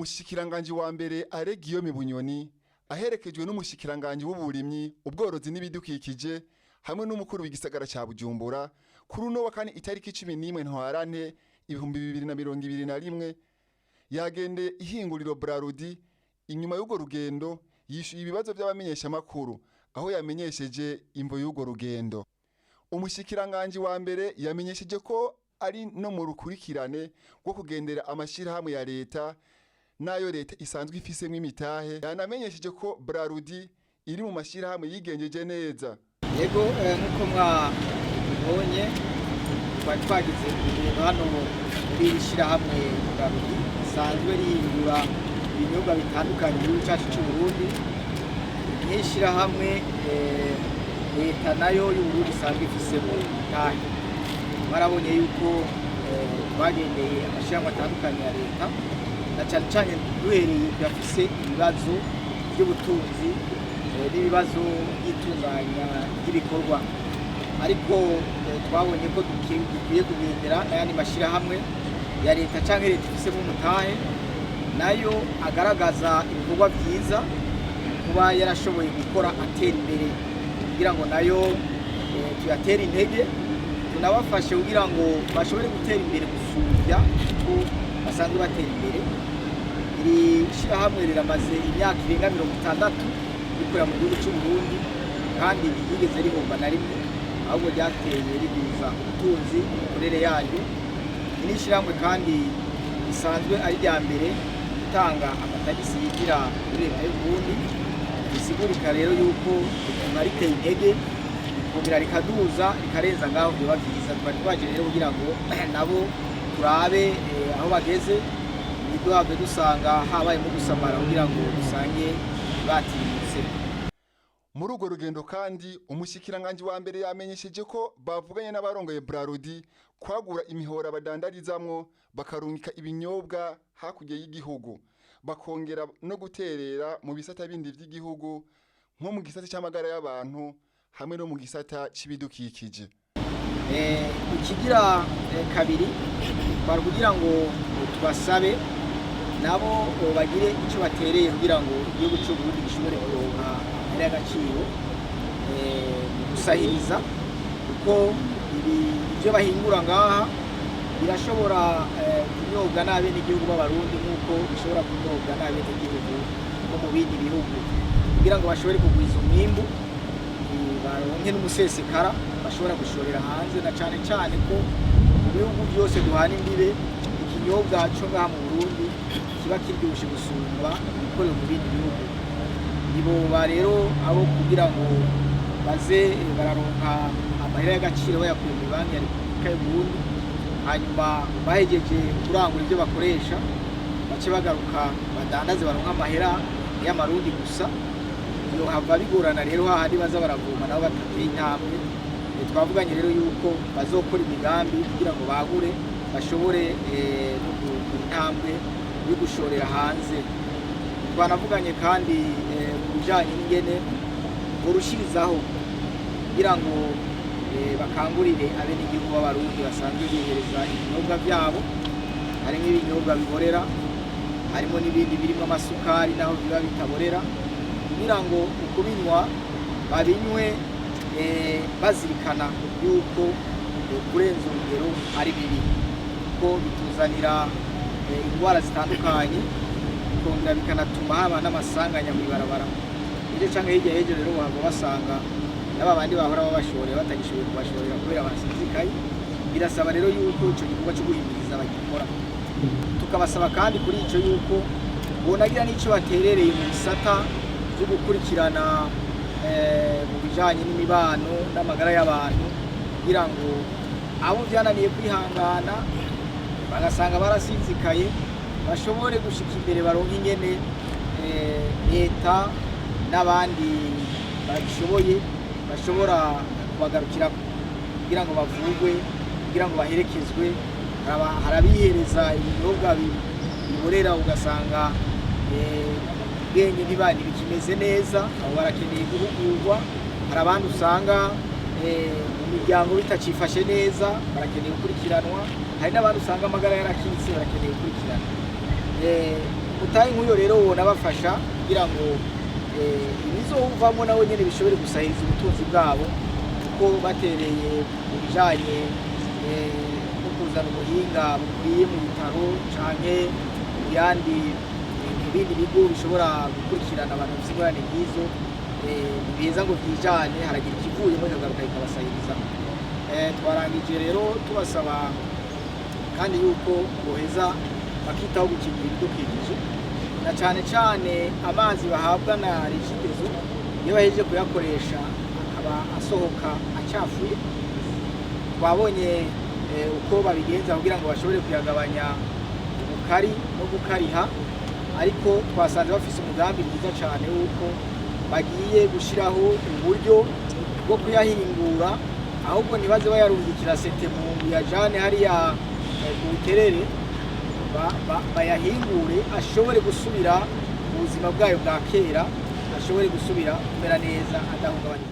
Umushikiranganji wa mbere Alain Guillaume Bunyoni aherekejwe n'umushikiranganji w'uburimyi ubworozi n'ibidukikije hamwe n'umukuru w'igisagara ca Bujumbura kuri uno wa kane itariki 11 ntwarante 2021 yagende ihinguriro Brarudi. Inyuma y'ugo rugendo yishuye ibibazo by'abamenyesha makuru aho yamenyesheje imvo y'ugo rugendo. Umushikiranganji wa mbere yamenyesheje ko ari no mu rukurikirane rwo kugendera amashirahamwe ya leta nayo leta isanzwe ifisemo imitahe. Yanamenyesheje ko Brarudi iri mu mashirahamwe yigenjeje neza. Yego nkuko mwabonye twagize hano muri shirahamwe Brarudi isanzwe rihindura ibinyobwa bitandukanye mu cyacu cy'u Burundi. N'ishirahamwe leta nayo y'u Burundi isanzwe ifisemo imitahe. Barabonye yuko bagendeye amashirahamwe atandukanye ya leta na cyane cyane duhereye byafise ibibazo by'ubutunzi n'ibibazo by'itunganya ry'ibikorwa, ariko twabonye ko dukwiye kugendera n'ayandi mashirahamwe ya leta cyangwa leta ifisemo umutahe nayo agaragaza ibikorwa byiza kuba yarashoboye gukora atera imbere kugira ngo nayo tuyatere intege tunabafashe kugira ngo bashobore gutera imbere gusubya ko basanzwe batera imbere. Iri shirahamwe riramaze imyaka irenga 60 rikorera mu gihugu cy'u Burundi kandi yigeze rihomba na rimwe, ahubwo ryateye ribiza ubutunzi n'imikorere yayo. Iri shirahamwe kandi isanzwe ari rya mbere gutanga amatagisi yigira muri leta y'u Burundi. Bisigurika rero yuko riteye intege kugira rikaduza rikarenza ngaho biba byiza. Twari twaje rero kugira ngo nabo turabe aho bageze niduhave dusanga habaye mu gusamara kugira ngo dusange batinyutse. Muri urwo rugendo kandi umushikiranganji wa mbere yamenyesheje ko bavuganye n'abarongoye Brarudi kwagura imihora badandarizamwo bakarungika ibinyobwa hakurya y'igihugu, bakongera no guterera mu bisata bindi by'igihugu nko mu gisata cy'amagara y'abantu hamwe no mu gisata c'ibidukikije. Ikigira kabiri bari kugira ngo tubasabe nabo bagire icyo batereye kugira ngo igihugu cy'u Burundi gishobore kuronka agaciro gusahiriza, kuko ibyo bahingura ngaha birashobora kunyobwa n'abenegihugu b'abarundi nk'uko bishobora kunyobwa n'abenegihugu bo mu bindi bihugu, kugira ngo bashobore kugwiza umwimbu baronke n'umusesekara bashobora gushorera hanze, na cyane cyane ko mu bihugu byose duhana imbibe ikinyobwa cyo ngaha mu Burundi kiba kiryoshe gusumba ibikorera mu bindi bihugu. Nibo rero abo kugira ngo baze bararonka amahera y'agaciro bayakuye mu banki ya Repubulika y'u Burundi, hanyuma bahejeje kurangura ibyo bakoresha bace bagaruka badandaze baronka amahera y'amarundi gusa. Iyo hava bigorana rero hahandi baza baravoma nabo batateye intambwe. Twavuganye rero yuko bazokora imigambi kugira ngo bagure bashobore no gukora intambwe yo gushorera hanze. Twanavuganye kandi ku bijanye n'ingene urushirizaho kugira ngo bakangurire abenegihugu b'abarundi basanzwe bihereza ibinyobwa byabo, harimo ibinyobwa biborera, harimo n'ibindi birimo amasukari naho biba bitaborera, kugira ngo ukubinywa babinywe bazirikana yuko kurenza urugero ari bibi, kuko bituzanira indwara zitandukanye bikongera bikanatuma haba n'amasanganya mu ibarabara. Ibyo cyangwa hirya y'ejo rero waba basanga n'abandi bahora babashorera batagishoboye kubashorera kubera basinzikaye. Birasaba rero yuko icyo gikorwa cyo guhimiriza bagikora. Tukabasaba kandi kuri icyo yuko bonagira n'icyo baterereye mu bisata byo gukurikirana mu bijanye n'imibano n'amagara y'abantu, kugira ngo abo byananiye kwihangana bagasanga barasinzikaye bashobore gushika imbere baronka ingene leta n'abandi babishoboye bashobora kubagarukira kugira ngo bavugwe, kugira ngo baherekezwe. Harabihereza ibinyobwa biborera ugasanga ubwenge ntibandi bikimeze neza, abo barakeneye guhugurwa. Hari abandi usanga mu miryango bitacifashe neza barakeneye gukurikiranwa, hari n'abandi usanga amagara yarakitse barakeneye gukurikiranwa. umutahe nk'uyo rero wona bafasha kugira ngo ibizovamo nawe nyene bishobore gusahiriza ubutunzi bwabo, kuko batereye mu bijanye no kuzana ubuhinga bukwiye mu bitaro canke mu yandi ibindi bigo bishobora gukurikirana abantu bafite ingorane nk'izo, ni byiza ngo vyijane haragira ikivuyemo kikagaruka kikabasahiriza. Twarangije rero tubasaba kandi yuko boheza bakitaho gukingira ibidukikije, na cane cane amazi bahabwa na Regideso iyo bahejeje kuyakoresha akaba asohoka acafuye, twabonye uko babigenza kugira ngo bashobore kuyagabanya ubukari no gukariha, ariko twasanze bafise umugambi mwiza cane wuko bagiye gushiraho uburyo bwo kuyahingura, ahubwo ntibaze bayarungikira sete mu yajane hariya ku buterere, bayahingure ashobore gusubira mu buzima bwayo bwa kera, ashobore gusubira kumera neza adahungabanye.